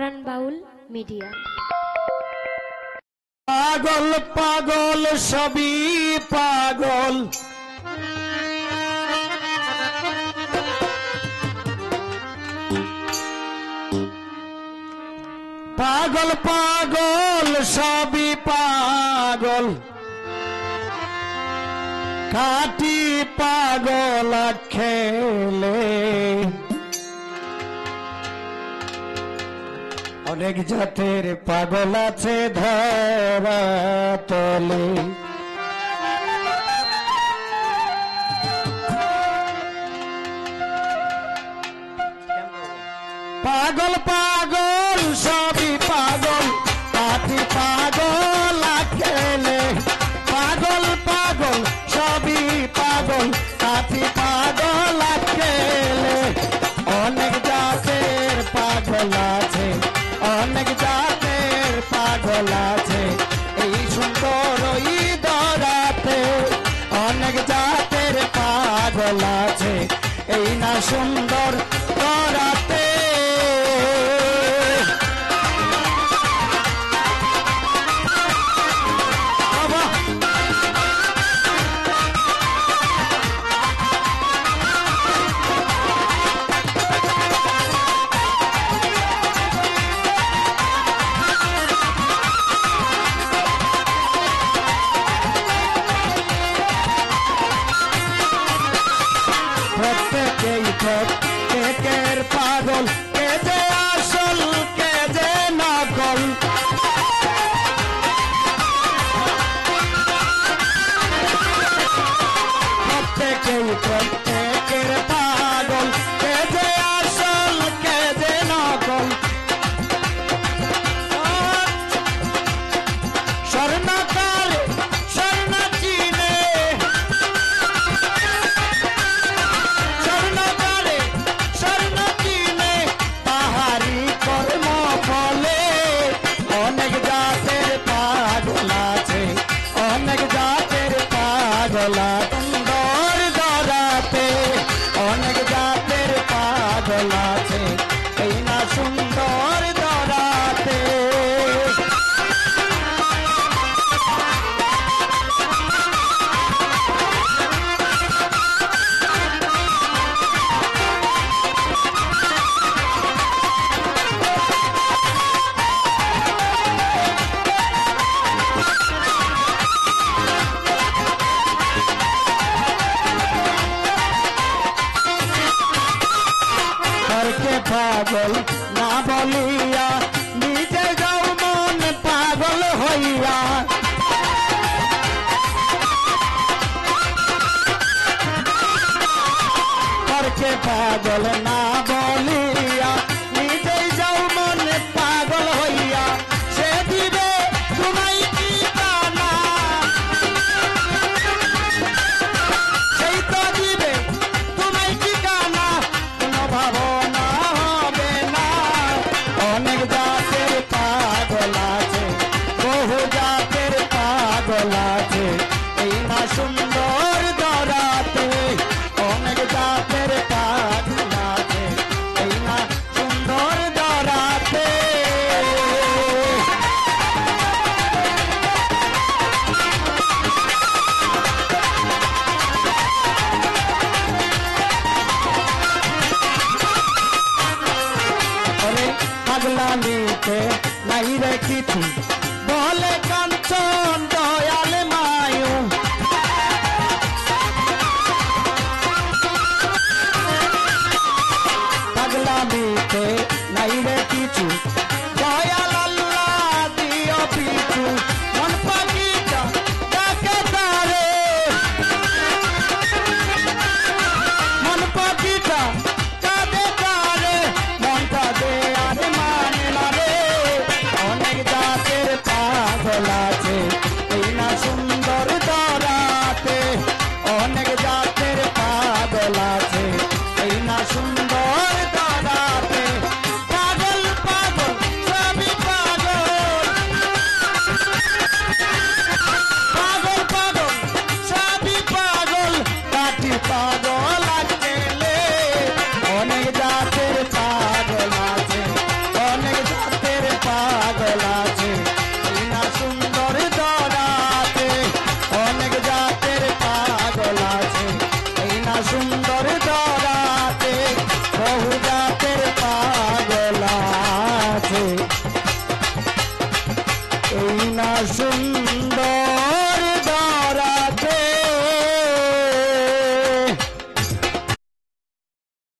পরাণ বাউল media. পাগল পাগল সবই পাগল, পাগল পাগল সবই পাগল, কাটি পাগল খেলে। অনেক জাতের পাগল আছে ধরা তলে, পাগল পাগল সবই পাগল, কাটি পাগল খেলে। পাগল পাগল সবই পাগল, কাটি পাগল খেলে। অনেক জাতের পাগল আছে, অনেক জাতের পাগল আছে এই সুন্দর ওই ধরাতে। অনেক জাতের পাগল আছে এই না সুন্দর ধরাতে। প্রত্যেকেই প্রত্যেকের পাগল, কে যে আসল কে যে নকল। প্রত্যেকেই প্রত্যেকের পাগল, কে যে আসল কে যে নকল। স্বর্ণকার স্বর্ণ চিনে, স্বর্ণকারে স্বর্ণ চিনে তাহারি কর্ম ফলে। অনেক জাতের পাগল আছে, অনেক জাতের পাগল সুন্দর ধরাতে। অনেক জাতের পাগল আছে এই না সুন্দর ধরাতে। করকে পাগল না বলিয়া নিজে যাও মন পাগল হইয়া। করকে পাগল না বলিয়া নিজে যাও মন পাগল হইয়া। সে দিবে তোমায় কি কানা, সেই তো দিবে তোমায় কি কানা, কোনো ভাবনা হবে না। অনেক জাতের পাগল আছে, বহু জাতের পাগল আছে এই না সুন্দর ধরাতে। অনেক জাতের পাগল আছে এই না সুন্দর ধরাতে। পাগলামিতে নাই রে কিছু বলে কাঞ্চন দয়াল মায়ু। পাগলামিতে নাই রে কিছু দয়াল আল্লাহ দিও পিছু। মন পাখিটা ডাকে তারে, মন পাখিটা কাঁদে তারে, মনটা দে আর মানে না রে। অনেক জাতের পাগল আছে এই না সুন্দর ধরাতে। অনেক জাতের পাগল আছে এই না সুন্দর ধরাতে। পাগল সুন্দর